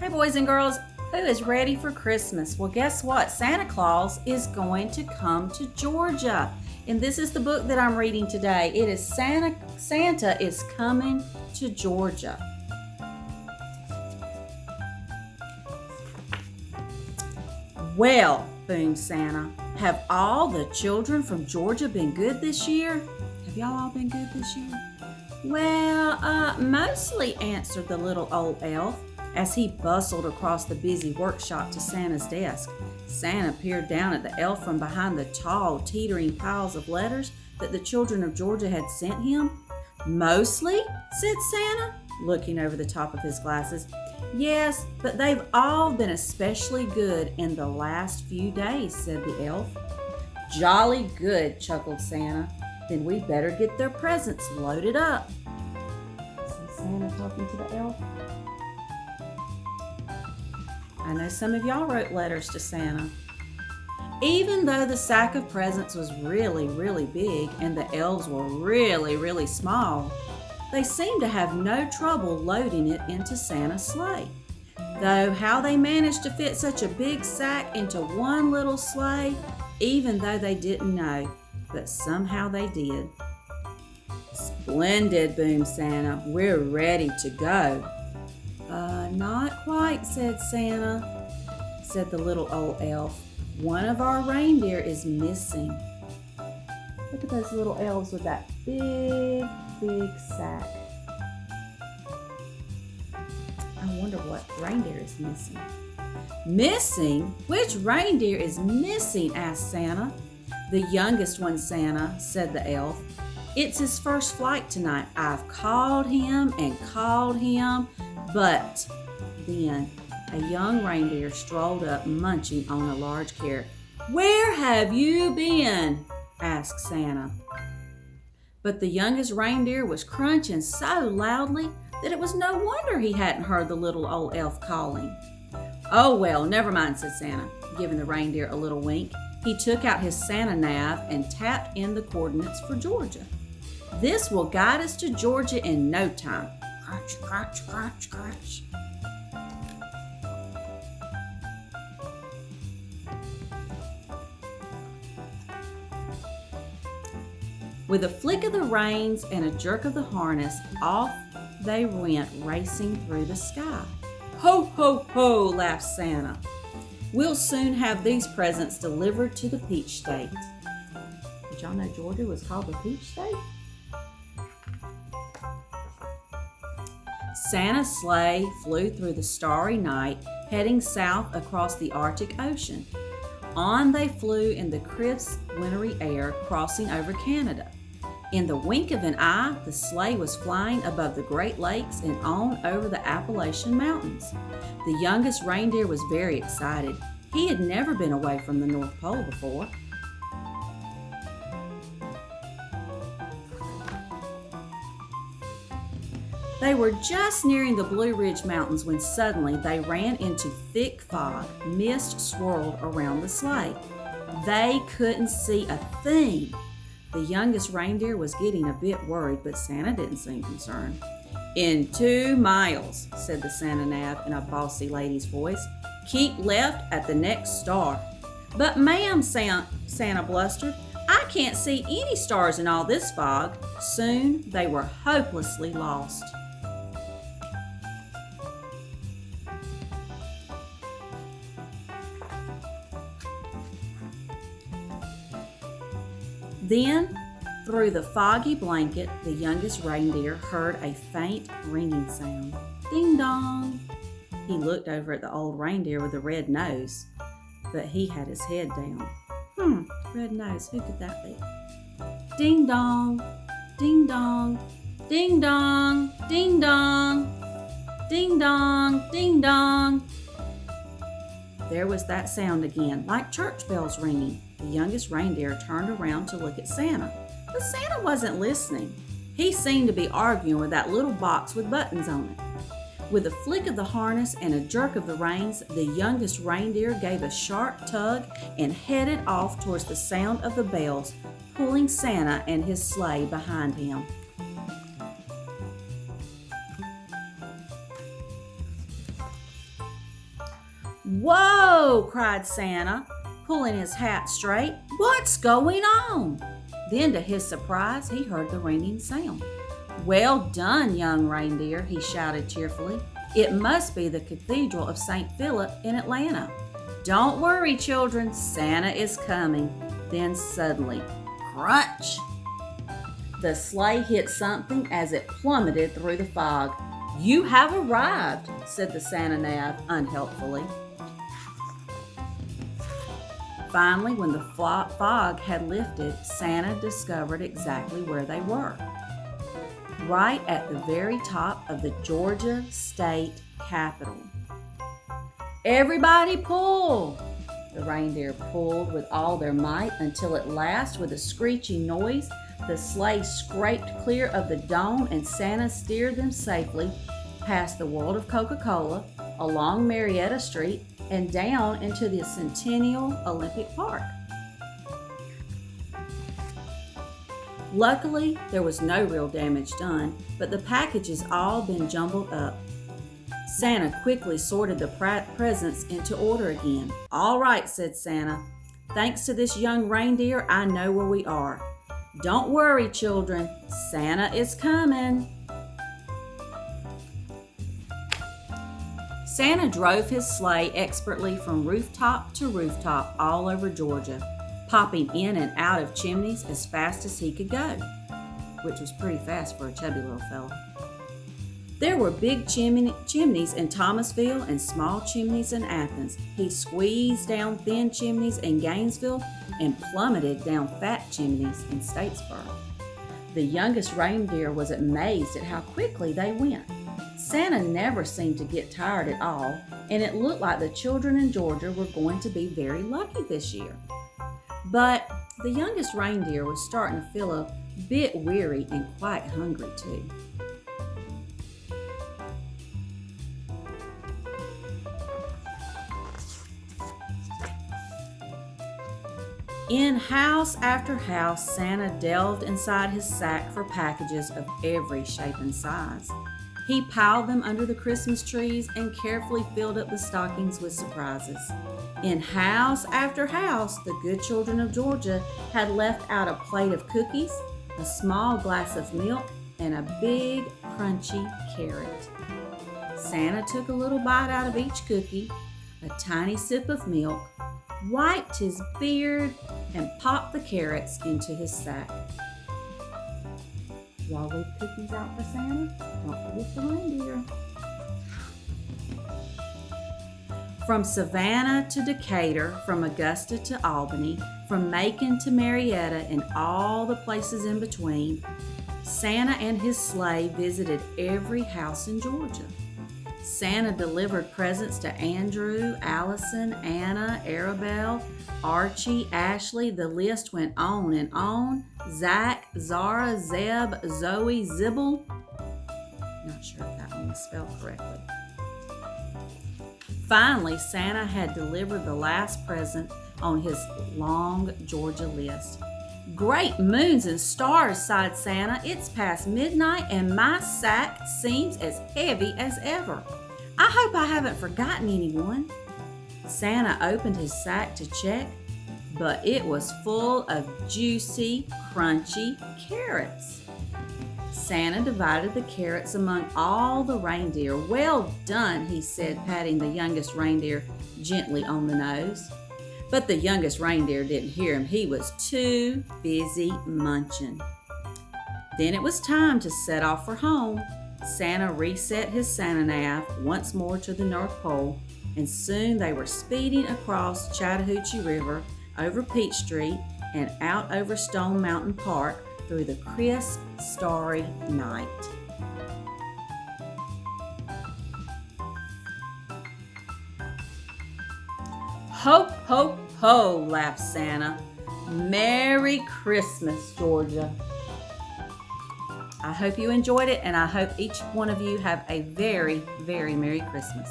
Hey boys and girls, who is ready for Christmas? Well, guess what? Santa Claus is going to come to Georgia. And this is the book that I'm reading today. It is Santa is Coming to Georgia. Well, boomed Santa, have all the children from Georgia been good this year? Have y'all all been good this year? Well, mostly, answered the little old elf as he bustled across the busy workshop to Santa's desk. Santa peered down at the elf from behind the tall, teetering piles of letters that the children of Georgia had sent him. Mostly, said Santa, looking over the top of his glasses. Yes, but they've all been especially good in the last few days, said the elf. Jolly good, chuckled Santa. Then we'd better get their presents loaded up. See Santa talking to the elf? I know some of y'all wrote letters to Santa. Even though the sack of presents was really, really big and the elves were really, really small, they seemed to have no trouble loading it into Santa's sleigh. Though how they managed to fit such a big sack into one little sleigh, even though they didn't know, but somehow they did. Splendid, boomed Santa. We're ready to go. Not quite, said Santa, said the little old elf. One of our reindeer is missing. Look at those little elves with that big, big sack. I wonder what reindeer is missing. Missing? Which reindeer is missing? Asked Santa. The youngest one, Santa, said the elf. It's his first flight tonight. I've called him and called him, but then a young reindeer strolled up munching on a large carrot. Where have you been? Asked Santa. But the youngest reindeer was crunching so loudly that it was no wonder he hadn't heard the little old elf calling. Oh well, never mind, said Santa, giving the reindeer a little wink. He took out his Santa nav and tapped in the coordinates for Georgia. This will guide us to Georgia in no time. Crunch, crunch, crunch, crunch. With a flick of the reins and a jerk of the harness, off they went racing through the sky. Ho, ho, ho, laughed Santa. We'll soon have these presents delivered to the Peach State. Did y'all know Georgia was called the Peach State? Santa's sleigh flew through the starry night, heading south across the Arctic Ocean. On they flew in the crisp, wintry air, crossing over Canada. In the wink of an eye, the sleigh was flying above the Great Lakes and on over the Appalachian Mountains. The youngest reindeer was very excited. He had never been away from the North Pole before. They were just nearing the Blue Ridge Mountains when suddenly they ran into thick fog. Mist swirled around the sleigh. They couldn't see a thing. The youngest reindeer was getting a bit worried, but Santa didn't seem concerned. In 2 miles, said the Santa nav in a bossy lady's voice. Keep left at the next star. But ma'am, Santa blustered, I can't see any stars in all this fog. Soon they were hopelessly lost. Then, through the foggy blanket, the youngest reindeer heard a faint ringing sound. Ding dong! He looked over at the old reindeer with the red nose, but he had his head down. Red nose, who could that be? Ding dong! Ding dong! Ding dong! Ding dong! Ding dong! Ding dong! There was that sound again, like church bells ringing. The youngest reindeer turned around to look at Santa, but Santa wasn't listening. He seemed to be arguing with that little box with buttons on it. With a flick of the harness and a jerk of the reins, the youngest reindeer gave a sharp tug and headed off towards the sound of the bells, pulling Santa and his sleigh behind him. Whoa, cried Santa, pulling his hat straight. What's going on? Then, to his surprise, he heard the ringing sound. Well done, young reindeer, he shouted cheerfully. It must be the Cathedral of St. Philip in Atlanta. Don't worry, children, Santa is coming. Then suddenly, crunch! The sleigh hit something as it plummeted through the fog. You have arrived, said the Santa Nav unhelpfully. Finally, when the fog had lifted, Santa discovered exactly where they were. Right at the very top of the Georgia State Capitol. Everybody pull! The reindeer pulled with all their might until at last, with a screeching noise, the sleigh scraped clear of the dome and Santa steered them safely past the World of Coca-Cola, along Marietta Street, and down into the Centennial Olympic Park. Luckily, there was no real damage done, but the packages all been jumbled up. Santa quickly sorted the presents into order again. All right, said Santa. Thanks to this young reindeer, I know where we are. Don't worry, children. Santa is coming. Santa drove his sleigh expertly from rooftop to rooftop all over Georgia, popping in and out of chimneys as fast as he could go, which was pretty fast for a chubby little fella. There were big chimneys in Thomasville and small chimneys in Athens. He squeezed down thin chimneys in Gainesville and plummeted down fat chimneys in Statesboro. The youngest reindeer was amazed at how quickly they went. Santa never seemed to get tired at all, and it looked like the children in Georgia were going to be very lucky this year. But the youngest reindeer was starting to feel a bit weary and quite hungry too. In house after house, Santa delved inside his sack for packages of every shape and size. He piled them under the Christmas trees and carefully filled up the stockings with surprises. In house after house, the good children of Georgia had left out a plate of cookies, a small glass of milk, and a big, crunchy carrot. Santa took a little bite out of each cookie, a tiny sip of milk, wiped his beard, and popped the carrots into his sack. Y'all leave cookies out for Santa? Don't forget the reindeer. From Savannah to Decatur, from Augusta to Albany, from Macon to Marietta, and all the places in between, Santa and his sleigh visited every house in Georgia. Santa delivered presents to Andrew, Allison, Anna, Arabelle, Archie, Ashley, the list went on and on. Zach, Zara, Zeb, Zoe, Zibble. Not sure if that one was spelled correctly. Finally, Santa had delivered the last present on his long Georgia list. Great moons and stars, sighed Santa. It's past midnight and my sack seems as heavy as ever. I hope I haven't forgotten anyone. Santa opened his sack to check, but it was full of juicy, crunchy carrots. Santa divided the carrots among all the reindeer. Well done, he said, patting the youngest reindeer gently on the nose. But the youngest reindeer didn't hear him. He was too busy munching. Then it was time to set off for home. Santa reset his Santa Nav once more to the North Pole, and soon they were speeding across Chattahoochee River, over Peach Street, and out over Stone Mountain Park through the crisp, starry night. Ho, ho, ho, laughed Santa. Merry Christmas, Georgia. I hope you enjoyed it, and I hope each one of you have a very, very Merry Christmas.